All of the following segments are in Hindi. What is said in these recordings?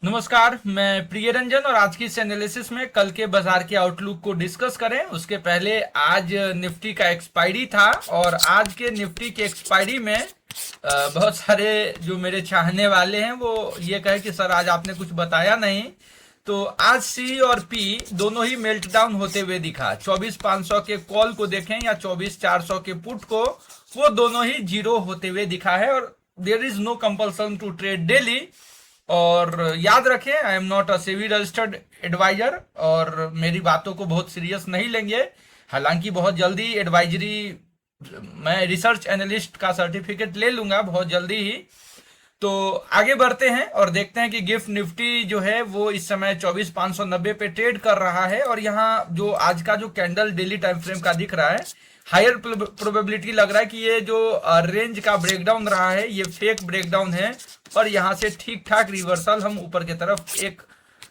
नमस्कार, मैं प्रिय रंजन और आज की इस एनालिसिस में कल के बाजार के आउटलुक को डिस्कस करें। उसके पहले आज निफ्टी का एक्सपायरी था और आज के निफ्टी के एक्सपायरी में बहुत सारे जो मेरे चाहने वाले हैं वो ये कहे कि सर आज आपने कुछ बताया नहीं। तो आज सी और पी दोनों ही मेल्टडाउन होते हुए दिखा। 24,500 के कॉल को देखें या 24,400 के पुट को, वो दोनों ही जीरो होते हुए दिखा है और there is no compulsion to trade daily. और याद रखें, I am not a SEBI registered advisor और मेरी बातों को बहुत सीरियस नहीं लेंगे। हालांकि बहुत जल्दी एडवाइजरी, मैं रिसर्च एनालिस्ट का सर्टिफिकेट ले लूंगा बहुत जल्दी ही। तो आगे बढ़ते हैं और देखते हैं कि गिफ्ट निफ्टी जो है वो इस समय 24,590 पे ट्रेड कर रहा है। और यहाँ जो आज का जो कैंडल डेली टाइम फ्रेम का दिख रहा है, हायर प्रोबेबिलिटी लग रहा है कि ये जो रेंज का ब्रेकडाउन रहा है ये फेक ब्रेकडाउन है और यहाँ से ठीक ठाक रिवर्सल हम ऊपर की तरफ एक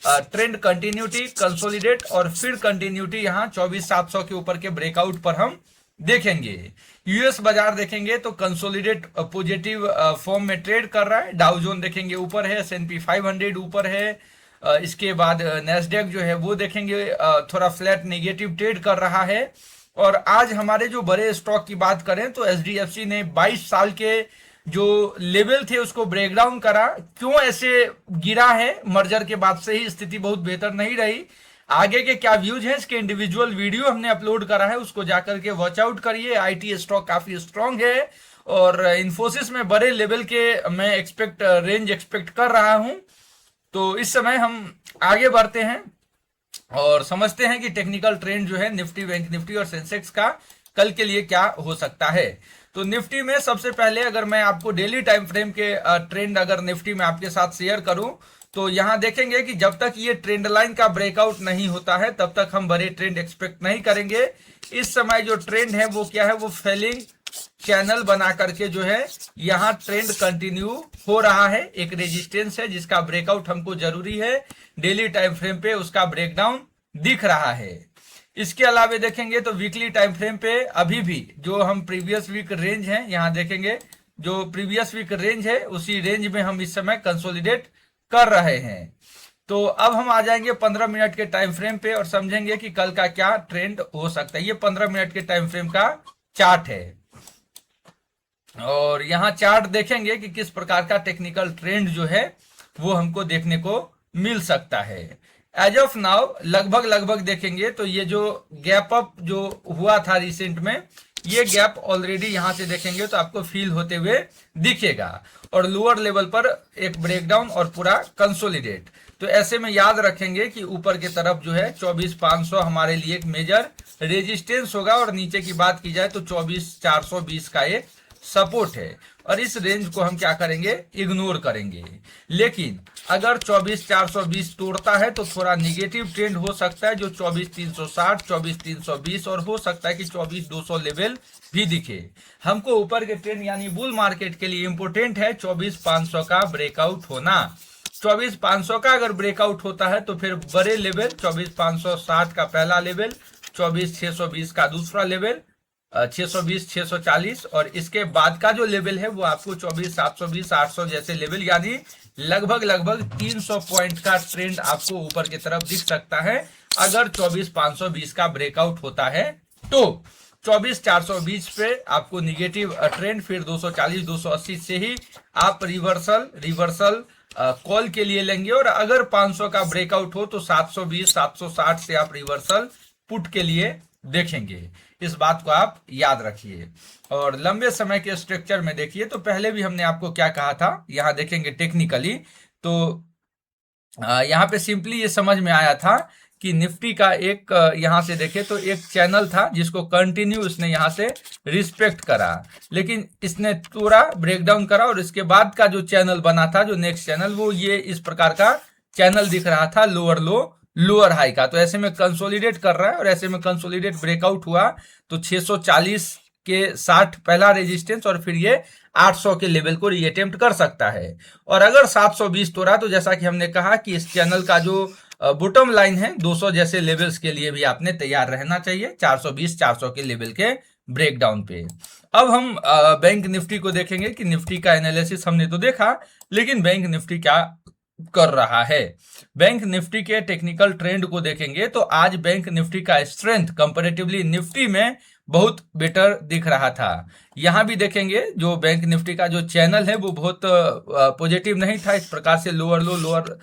ट्रेंड कंटिन्यूटी, कंसोलिडेट और फिर कंटिन्यूटी यहाँ 24,700 के ऊपर के ब्रेकआउट पर हम देखेंगे। यूएस बाजार देखेंगे तो कंसोलिडेट पॉजिटिव फॉर्म में ट्रेड कर रहा है। डाउ जोन देखेंगे ऊपर है, एसएनपी 500 ऊपर है। इसके बाद नेस्डेक जो है वो देखेंगे थोड़ा फ्लैट नेगेटिव ट्रेड कर रहा है। और आज हमारे जो बड़े स्टॉक की बात करें तो एचडीएफसी ने 22 साल के जो लेवल थे उसको ब्रेक डाउन करा। क्यों ऐसे गिरा है? मर्जर के बाद से ही स्थिति बहुत बेहतर नहीं रही। आगे के क्या व्यूज हैं इसके इंडिविजुअल वीडियो हमने अपलोड करा है, उसको जाकर के वॉच आउट करिए। आईटी स्टॉक काफी स्ट्रांग है और इन्फोसिस में बड़े लेवल के मैं रेंज एक्सपेक्ट कर रहा हूं। तो इस समय हम आगे बढ़ते हैं और समझते हैं कि टेक्निकल ट्रेंड जो है निफ्टी, बैंक निफ्टी और सेंसेक्स का कल के लिए क्या हो सकता है। तो निफ्टी में सबसे पहले अगर मैं आपको डेली टाइम फ्रेम के ट्रेंड अगर निफ्टी में आपके साथ शेयर करूं तो यहां देखेंगे कि जब तक ये ट्रेंड लाइन का ब्रेकआउट नहीं होता है तब तक हम बड़े ट्रेंड एक्सपेक्ट नहीं करेंगे। इस समय जो ट्रेंड है वो क्या है, वो फेलिंग चैनल बना करके जो है यहाँ ट्रेंड कंटिन्यू हो रहा है। एक रेजिस्टेंस है जिसका ब्रेकआउट हमको जरूरी है। डेली टाइम फ्रेम पे उसका ब्रेकडाउन दिख रहा है। इसके अलावा देखेंगे तो वीकली टाइम फ्रेम पे अभी भी जो हम प्रीवियस वीक रेंज है यहाँ देखेंगे, जो प्रीवियस वीक रेंज है उसी रेंज में हम इस समय कंसोलिडेट कर रहे हैं। तो अब हम आ जाएंगे 15 मिनट के टाइम फ्रेम पे और समझेंगे कि कल का क्या ट्रेंड हो सकता है। ये 15 मिनट के टाइम फ्रेम का चार्ट है और यहाँ चार्ट देखेंगे कि किस प्रकार का टेक्निकल ट्रेंड जो है वो हमको देखने को मिल सकता है। एज ऑफ नाउ लगभग देखेंगे तो ये जो गैप अप जो हुआ था रिसेंट में, ये गैप ऑलरेडी यहां से देखेंगे तो आपको फील होते हुए दिखेगा और लोअर लेवल पर एक ब्रेकडाउन और पूरा कंसोलिडेट। तो ऐसे में याद रखेंगे कि ऊपर की तरफ जो है 24,500 हमारे लिए एक मेजर रेजिस्टेंस होगा और नीचे की बात की जाए तो 24,420 का एक सपोर्ट है और इस रेंज को हम क्या करेंगे, इग्नोर करेंगे। लेकिन अगर 24,420 तोड़ता है तो थोड़ा निगेटिव ट्रेंड हो सकता है, जो 24,360, 24,320 और हो सकता है कि 24,200 लेवल भी दिखे। हमको ऊपर के ट्रेंड यानी बुल मार्केट के लिए इंपोर्टेंट है 24,500 का ब्रेकआउट होना। 24,500 का अगर ब्रेकआउट होता है तो फिर बड़े लेवल 24,560 का पहला लेवल, 24,620 का दूसरा लेवल, 620, 640 और इसके बाद का जो लेवल है वो आपको 24,720, 800 जैसे लेवल यानी लगभग 300 पॉइंट का ट्रेंड आपको ऊपर की तरफ दिख सकता है अगर 24,520 का ब्रेकआउट होता है। तो 24,420 पे आपको निगेटिव ट्रेंड, फिर 240, 280 से ही आप रिवर्सल कॉल के लिए लेंगे और अगर 500 का ब्रेकआउट हो तो 720, 760 से आप रिवर्सल पुट के लिए देखेंगे। इस बात को आप याद रखिए और लंबे समय के स्ट्रक्चर में देखिए। तो पहले भी हमने आपको क्या कहा था, यहां देखेंगे टेक्निकली तो यहां पे सिंपली ये समझ में आया था कि निफ्टी का एक यहां से देखे तो एक चैनल था जिसको कंटिन्यू इसने यहां से रिस्पेक्ट करा, लेकिन इसने पूरा ब्रेकडाउन करा और इसके बाद का जो चैनल बना था, जो नेक्स्ट चैनल, वो ये इस प्रकार का चैनल दिख रहा था, लोअर लो लोअर हाई का। तो ऐसे में कंसोलिडेट कर रहा है और ऐसे में कंसोलिडेट ब्रेकआउट हुआ तो 640 के 60 पहला रेजिस्टेंस और फिर ये 800 के लेवल को रीअटेम्प्ट कर सकता है। और अगर 720 तोड़ा तो जैसा कि हमने कहा कि इस चैनल का जो बॉटम लाइन है 200 जैसे लेवल्स के लिए भी आपने तैयार रहना चाहिए, 420, 400 के लेवल के ब्रेकडाउन पे। अब हम बैंक निफ्टी को देखेंगे कि निफ्टी का एनालिसिस हमने तो देखा, लेकिन बैंक निफ्टी क्या कर रहा है। बैंक निफ्टी के टेक्निकल ट्रेंड को देखेंगे तो आज बैंक निफ्टी का स्ट्रेंथ कंपैरेटिवली निफ्टी में बहुत बेटर दिख रहा था। यहां भी देखेंगे जो बैंक निफ्टी का जो चैनल है वो बहुत पॉजिटिव नहीं था। इस प्रकार से लोअर लो लोअर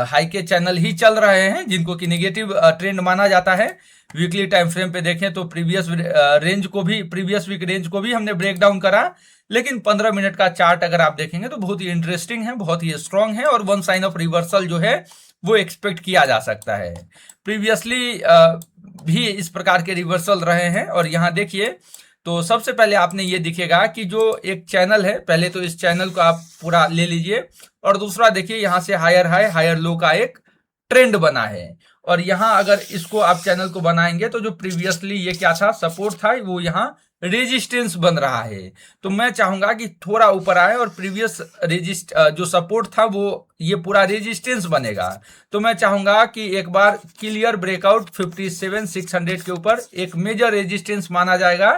हाई के चैनल ही चल रहे हैं जिनको कि नेगेटिव ट्रेंड माना जाता है। वीकली टाइम फ्रेम पे देखें तो प्रीवियस वीक रेंज को भी हमने ब्रेक डाउन करा, लेकिन 15 मिनट का चार्ट अगर आप देखेंगे तो बहुत ही इंटरेस्टिंग है, बहुत ही स्ट्रांग है और वन साइन ऑफ रिवर्सल जो है वो एक्सपेक्ट किया जा सकता है। प्रीवियसली भी इस प्रकार के रिवर्सल रहे हैं और यहाँ देखिए तो सबसे पहले आपने ये दिखेगा कि जो एक चैनल है, पहले तो इस चैनल को आप पूरा ले लीजिए और दूसरा देखिए यहाँ से हायर हाई हायर लो का एक ट्रेंड बना है। और यहाँ अगर इसको आप चैनल को बनाएंगे तो जो प्रीवियसली ये क्या था, सपोर्ट था, वो यहाँ रेजिस्टेंस बन रहा है। तो मैं चाहूंगा कि थोड़ा ऊपर आए और प्रीवियस जो सपोर्ट था वो ये पूरा रेजिस्टेंस बनेगा। तो मैं चाहूंगा कि एक बार क्लियर ब्रेकआउट 57,600 के ऊपर एक मेजर रेजिस्टेंस माना जाएगा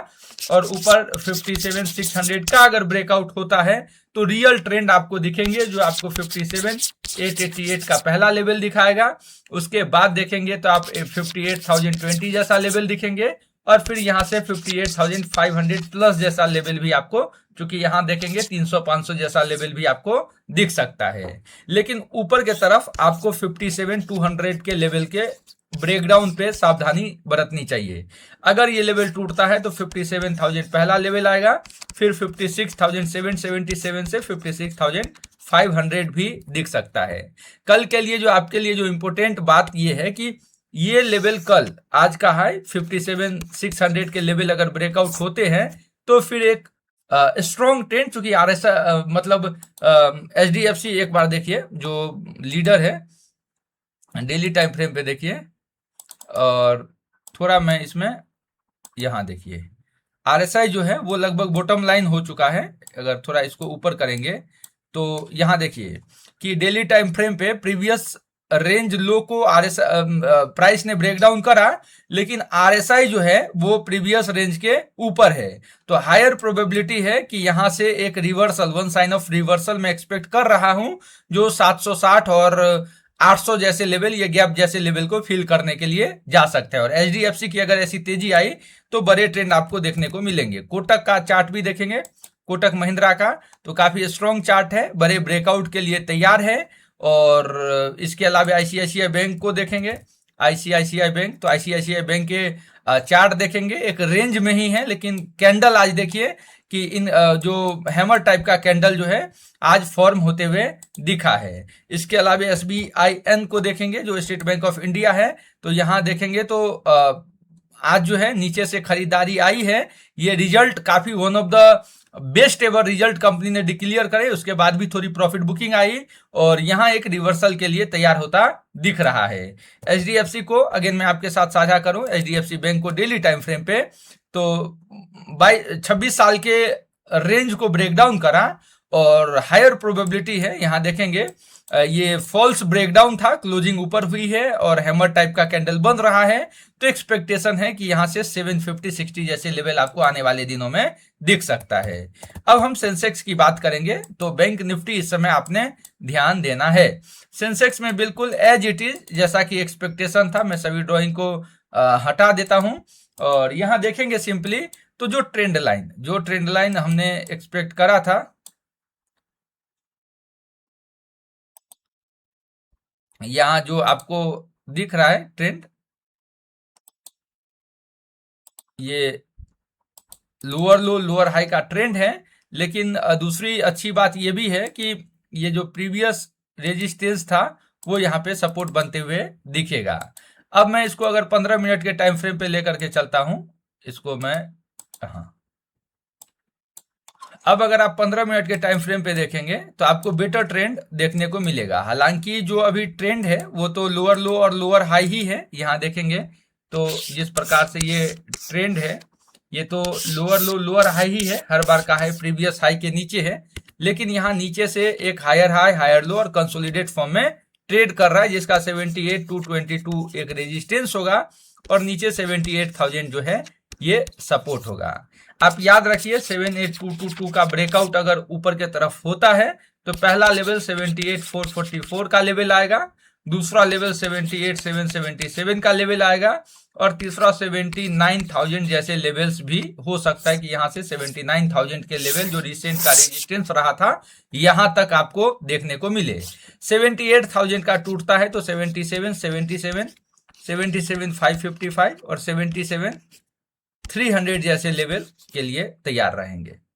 और ऊपर 57,600 का अगर ब्रेकआउट होता है तो रियल ट्रेंड आपको दिखेंगे जो आपको 57,888 का पहला लेवल दिखाएगा। उसके बाद देखेंगे तो आप 58,020 जैसा लेवल दिखेंगे और फिर यहां से 58,500 प्लस जैसा लेवल भी आपको, क्योंकि यहां देखेंगे 300-500 जैसा लेवल भी आपको दिख सकता है। लेकिन ऊपर के तरफ आपको 57,200 के लेवल के ब्रेकडाउन पे सावधानी बरतनी चाहिए। अगर ये लेवल टूटता है तो 57,000 पहला लेवल आएगा, फिर 56,777 से 56,500 भी दिख सकता है। कल के लिए जो आपके लिए जो इंपॉर्टेंट बात ये है कि ये लेवल कल आज का हाई 57,600 के लेवल अगर ब्रेकआउट होते हैं तो फिर एक स्ट्रॉन्ग ट्रेंड, चूंकि आरएसआई मतलब एचडीएफसी एक बार देखिए जो लीडर है डेली टाइम फ्रेम पे देखिए और थोड़ा मैं इसमें यहां देखिए आरएसआई जो है वो लगभग बॉटम लाइन हो चुका है। अगर थोड़ा इसको ऊपर करेंगे तो यहां देखिए कि डेली टाइम फ्रेम पे प्रीवियस रेंज लो को प्राइस ने ब्रेक डाउन करा, लेकिन आरएसआई जो है वो प्रीवियस रेंज के ऊपर है। तो हायर प्रोबेबिलिटी है कि यहां से एक reversal, one sine of reversal मैं एक्सपेक्ट कर रहा हूं जो 760 और 800 जैसे लेवल, ये गैप जैसे लेवल को फिल करने के लिए जा सकता है। और एचडीएफसी की अगर ऐसी तेजी आई तो बड़े ट्रेंड आपको देखने को मिलेंगे। कोटक का चार्ट भी देखेंगे, कोटक महिंद्रा का तो काफी स्ट्रॉन्ग चार्ट है, बड़े ब्रेकआउट के लिए तैयार है। और इसके अलावा आईसीआईसीआई बैंक को देखेंगे, आईसीआईसीआई बैंक, तो आईसीआईसीआई बैंक के चार्ट देखेंगे एक रेंज में ही है, लेकिन कैंडल आज देखिए कि इन जो हैमर टाइप का कैंडल जो है आज फॉर्म होते हुए दिखा है। इसके अलावा एसबीआईएन को देखेंगे जो स्टेट बैंक ऑफ इंडिया है, तो यहां देखेंगे तो आज जो है नीचे से खरीदारी आई है। ये रिजल्ट काफी one of the best ever result company ने डिक्लेयर करे, उसके बाद भी थोड़ी प्रॉफिट बुकिंग आई और यहां एक रिवर्सल के लिए तैयार होता दिख रहा है। एचडीएफसी को अगेन मैं आपके साथ साझा करूं, एचडीएफसी बैंक को डेली टाइम फ्रेम पे तो 26 साल के रेंज को ब्रेक डाउन करा और हायर प्रोबेबिलिटी है। यहां देखेंगे ये फॉल्स ब्रेकडाउन था, क्लोजिंग ऊपर हुई है और हैमर टाइप का कैंडल बन रहा है, तो एक्सपेक्टेशन है कि यहां से 750-60 जैसे लेवल आपको आने वाले दिनों में दिख सकता है। अब हम सेंसेक्स की बात करेंगे तो बैंक निफ्टी इस समय आपने ध्यान देना है। सेंसेक्स में बिल्कुल एज इट इज जैसा कि एक्सपेक्टेशन था, मैं सभी ड्रॉइंग को हटा देता हूं और यहां देखेंगे सिंपली तो जो ट्रेंड लाइन हमने एक्सपेक्ट करा था, यहां जो आपको दिख रहा है ट्रेंड, ये लोअर लो लोअर हाई का ट्रेंड है। लेकिन दूसरी अच्छी बात ये भी है कि ये जो प्रीवियस रेजिस्टेंस था वो यहाँ पे सपोर्ट बनते हुए दिखेगा। अब मैं इसको अगर 15 मिनट के टाइम फ्रेम पे लेकर के चलता हूं, इसको मैं अब अगर आप 15 मिनट के टाइम फ्रेम पे देखेंगे तो आपको बेटर ट्रेंड देखने को मिलेगा। हालांकि जो अभी ट्रेंड है वो तो लोअर लो और लोअर हाई ही है। यहां देखेंगे तो जिस प्रकार से ये ट्रेंड है ये तो लोअर लो लोअर हाई ही है, हर बार का हाई प्रीवियस हाई के नीचे है, लेकिन यहाँ नीचे से एक हायर हाई हायर लो और कंसोलिडेट फॉर्म में ट्रेड कर रहा है, जिसका 78,222 एक रेजिस्टेंस होगा और नीचे 78,000 जो है ये सपोर्ट होगा। आप याद रखिए 78,222 का ब्रेकआउट अगर ऊपर के तरफ होता है तो पहला लेवल 78,444 का लेवल आएगा, दूसरा लेवल 78,777 का लेवल आएगा और तीसरा 79,000 जैसे लेवल्स भी हो सकता है कि यहां से 79,000 के लेवल जो रिसेंट का रेजिस्टेंस रहा था यहां तक आपको देखने को मिले। 78,000 का टूटता है तो 77, 77, 77,555 और 77,300 जैसे लेवल के लिए तैयार रहेंगे।